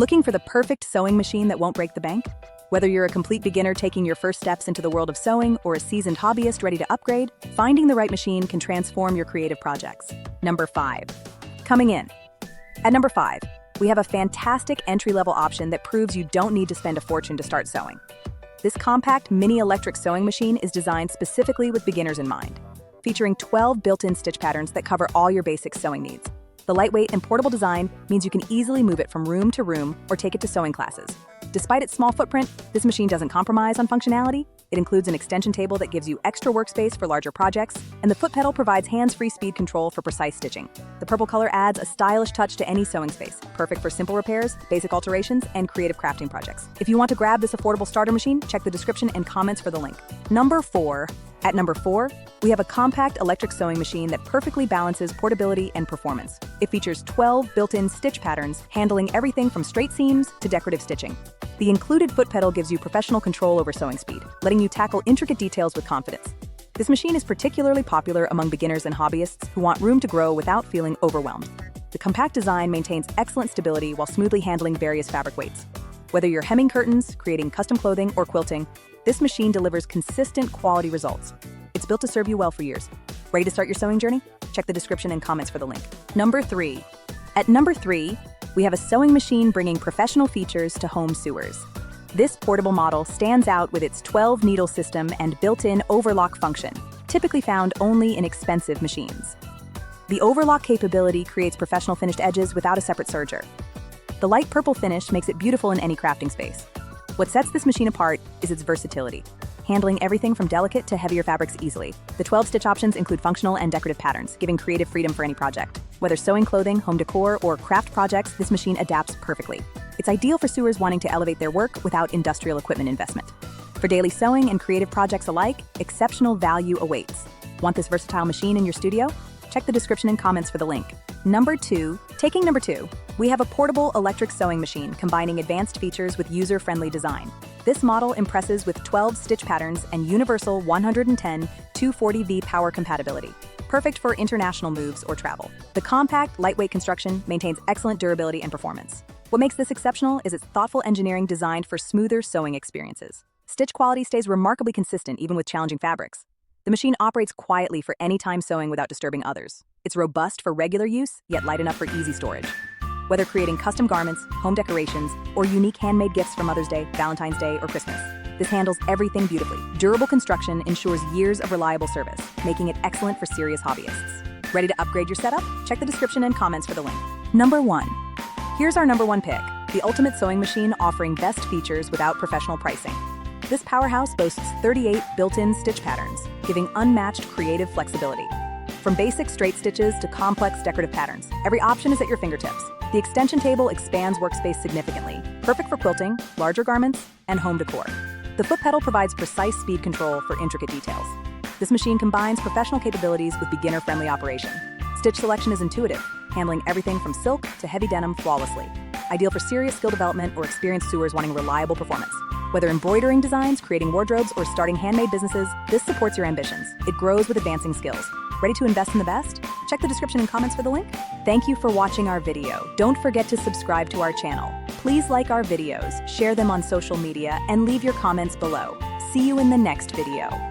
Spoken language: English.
Looking for the perfect sewing machine that won't break the bank? Whether you're a complete beginner taking your first steps into the world of sewing or a seasoned hobbyist ready to upgrade, finding the right machine can transform your creative projects. Number 5. Coming in. At number 5, we have a fantastic entry-level option that proves you don't need to spend a fortune to start sewing. This compact mini electric sewing machine is designed specifically with beginners in mind, featuring 12 built-in stitch patterns that cover all your basic sewing needs. The lightweight and portable design means you can easily move it from room to room or take it to sewing classes. Despite its small footprint, this machine doesn't compromise on functionality. It includes an extension table that gives you extra workspace for larger projects, and the foot pedal provides hands-free speed control for precise stitching. The purple color adds a stylish touch to any sewing space, perfect for simple repairs, basic alterations, and creative crafting projects. If you want to grab this affordable starter machine, check the description and comments for the link. Number 4. At number 4, we have a compact electric sewing machine that perfectly balances portability and performance. It features 12 built-in stitch patterns, handling everything from straight seams to decorative stitching. The included foot pedal gives you professional control over sewing speed, letting you tackle intricate details with confidence. This machine is particularly popular among beginners and hobbyists who want room to grow without feeling overwhelmed. The compact design maintains excellent stability while smoothly handling various fabric weights. Whether you're hemming curtains, creating custom clothing, or quilting, this machine delivers consistent quality results. It's built to serve you well for years. Ready to start your sewing journey? Check the description and comments for the link. Number 3. At number 3, we have a sewing machine bringing professional features to home sewers. This portable model stands out with its 12-needle system and built-in overlock function, typically found only in expensive machines. The overlock capability creates professional finished edges without a separate serger. The light purple finish makes it beautiful in any crafting space. What sets this machine apart is its versatility, handling everything from delicate to heavier fabrics easily. The 12 stitch options include functional and decorative patterns, giving creative freedom for any project. Whether sewing clothing, home decor, or craft projects, this machine adapts perfectly. It's ideal for sewers wanting to elevate their work without industrial equipment investment. For daily sewing and creative projects alike, exceptional value awaits. Want this versatile machine in your studio? Check the description and comments for the link. Number 2. Taking number 2, we have a portable electric sewing machine combining advanced features with user-friendly design. This model impresses with 12 stitch patterns and universal 110 240V power compatibility, perfect for international moves or travel. The compact, lightweight construction maintains excellent durability and performance. What makes this exceptional is its thoughtful engineering designed for smoother sewing experiences. Stitch quality stays remarkably consistent even with challenging fabrics. The machine operates quietly for any-time sewing without disturbing others. It's robust for regular use, yet light enough for easy storage. Whether creating custom garments, home decorations, or unique handmade gifts for Mother's Day, Valentine's Day, or Christmas, this handles everything beautifully. Durable construction ensures years of reliable service, making it excellent for serious hobbyists. Ready to upgrade your setup? Check the description and comments for the link. Number 1. Here's our number 1 pick, the ultimate sewing machine offering best features without professional pricing. This powerhouse boasts 38 built-in stitch patterns, giving unmatched creative flexibility. From basic straight stitches to complex decorative patterns, every option is at your fingertips. The extension table expands workspace significantly, perfect for quilting, larger garments, and home decor. The foot pedal provides precise speed control for intricate details. This machine combines professional capabilities with beginner-friendly operation. Stitch selection is intuitive, handling everything from silk to heavy denim flawlessly. Ideal for serious skill development or experienced sewers wanting reliable performance. Whether embroidering designs, creating wardrobes, or starting handmade businesses, this supports your ambitions. It grows with advancing skills. Ready to invest in the best? Check the description and comments for the link. Thank you for watching our video. Don't forget to subscribe to our channel. Please like our videos, share them on social media, and leave your comments below. See you in the next video.